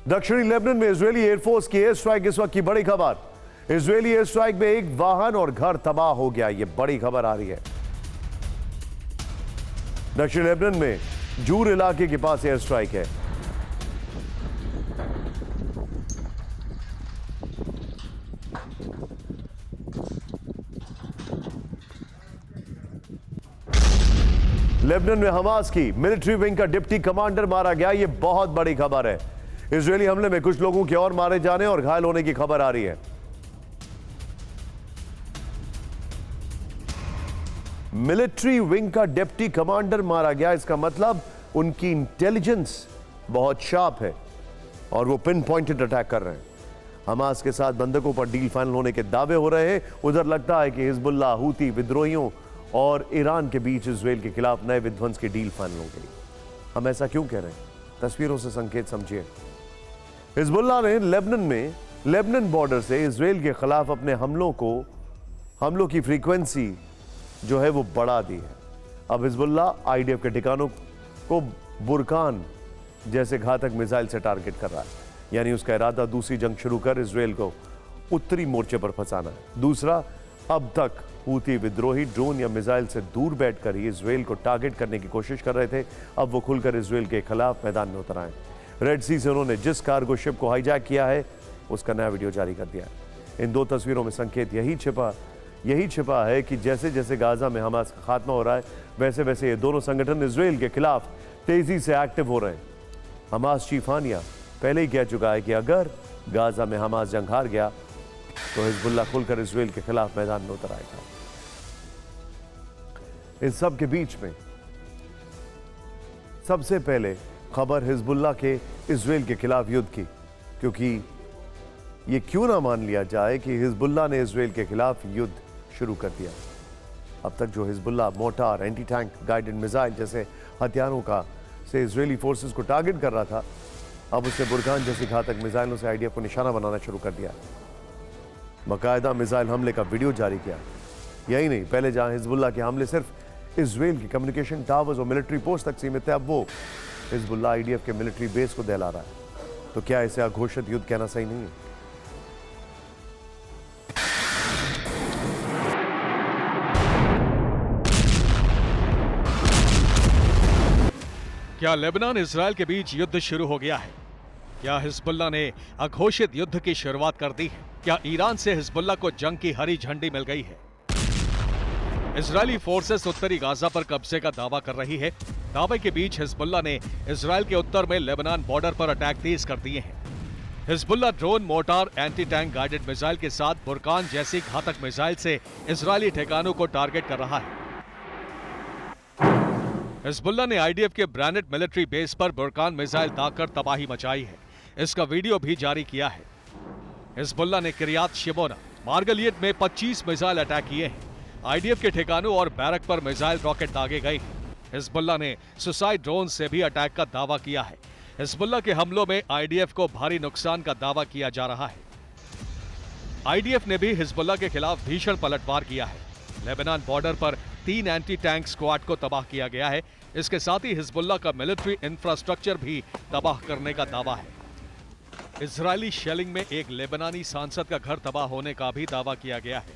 दक्षिणी लेबनान में Israeli air force की एयर स्ट्राइक इस वक्त की बड़ी खबर। इजरायली एयर स्ट्राइक में एक वाहन और घर तबाह हो गया, यह बड़ी खबर आ रही है। दक्षिणी लेबनान में जूर इलाके के पास एयर स्ट्राइक है। लेबनान में हमास की मिलिट्री विंग का डिप्टी कमांडर मारा गया, यह बहुत बड़ी खबर है। इजरायली हमले में कुछ लोगों के और मारे जाने और घायल होने की खबर आ रही है। मिलिट्री विंग का डिप्टी कमांडर मारा गया, इसका मतलब उनकी इंटेलिजेंस बहुत शार्प है और वो पिन पॉइंटेड अटैक कर रहे हैं। हमास के साथ बंधकों पर डील फाइनल होने के दावे हो रहे हैं। उधर लगता है कि हिजबुल्लाह, हूती विद्रोहियों और ईरान के बीच इजरायल के खिलाफ नए विध्वंस की डील फाइनल हो गई। हम ऐसा क्यों कह रहे हैं? तस्वीरों से संकेत समझिए। हिजबुल्लाह ने लेबनान बॉर्डर से इजरायल के खिलाफ अपने हमलों की फ्रीक्वेंसी जो है वो बढ़ा दी है। अब हिजबुल्लाह आईडीएफ के ठिकानों को बुरकान जैसे घातक मिसाइल से टारगेट कर रहा है, यानी उसका इरादा दूसरी जंग शुरू कर इजरायल को उत्तरी मोर्चे पर फंसाना है। दूसरा, अब तक हूती विद्रोही ड्रोन या मिसाइल से दूर बैठकर ही इजरायल को टारगेट करने की कोशिश कर रहे थे, अब वो खुलकर इजरायल के खिलाफ मैदान में उतर आए। रेड सी से उन्होंने जिस कार्गो शिप को हाईजैक किया है उसका नया वीडियो जारी कर दिया है। इन दो तस्वीरों में संकेत यही छिपा है कि जैसे जैसे गाजा में हमास का खात्मा हो रहा है, वैसे वैसे ये दोनों संगठन इजरायल के खिलाफ तेजी से एक्टिव हो रहे हैं। हमास चीफ हानिया पहले ही कह चुका है कि अगर गाजा में हमास जंग हार गया तो हिजबुल्लाह खुलकर इजरायल के खिलाफ मैदान में उतर आएगा। इस सब के बीच में सबसे पहले खबर हिजबुल्लाह के इजरायल के खिलाफ युद्ध की, क्योंकि यह क्यों ना मान लिया जाए कि हिजबुल्लाह ने इजरायल के खिलाफ युद्ध शुरू कर दिया। अब तक जो Hezbollah motor, anti tank guided missile जैसे हथियारों का से इजरायली फोर्सेस को टारगेट कर रहा था, अब उसे बुरकान जैसी घातक मिसाइलों से आईडीएफ को निशाना बनाना शुरू कर दिया। बाकायदा मिसाइल हमले का वीडियो जारी किया। यही नहीं, पहले जहां हिजबुल्लाह के हमले सिर्फ इजरायल की कम्युनिकेशन टावर्स और मिलिट्री पोस्ट तक सीमित थे, अब वो हिजबुल्लाह आईडीएफ के मिलिट्री बेस को दहला रहा है। तो क्या इसे अघोषित युद्ध कहना सही नहीं है? क्या लेबनान इजरायल के बीच युद्ध शुरू हो गया है? क्या हिजबुल्लाह ने अघोषित युद्ध की शुरुआत कर दी है? क्या ईरान से हिजबुल्लाह को जंग की हरी झंडी मिल गई है? इजरायली फोर्सेस उत्तरी गाजा पर कब्जे का दावा कर रही है। दावे के बीच हिजबुल्लाह ने इजरायल के उत्तर में लेबनान बॉर्डर पर अटैक तेज कर दिए हैं। Hezbollah drone, motor, anti tank guided missile के साथ बुरकान जैसी घातक मिसाइल से इजरायली ठिकानों को टारगेट कर रहा है। हिजबुल्लाह ने आईडीएफ के ब्रांडेड मिलिट्री बेस पर बुरकान मिसाइल दागकर तबाही मचाई है। इसका वीडियो भी जारी किया है। हिजबुल्लाह ने किरियात शिमोना, मार्गलियत में 25 मिसाइल अटैक किए हैं। आईडीएफ के ठिकानों और बैरक पर मिसाइल रॉकेट दागे गए हैं। हिजबुल्लाह ने सुसाइड ड्रोन से भी अटैक का दावा किया है। हिजबुल्लाह के हमलों में आईडीएफ को भारी नुकसान का दावा किया जा रहा है। आईडीएफ ने भी हिजबुल्लाह के खिलाफ भीषण पलटवार किया है। लेबनान बॉर्डर पर 3 एंटी टैंक स्क्वाड को तबाह किया गया है। इसके साथ ही हिजबुल्लाह का मिलिट्री इंफ्रास्ट्रक्चर भी तबाह करने का दावा है। इजरायली शेलिंग में एक लेबनानी सांसद का घर तबाह होने का भी दावा किया गया है।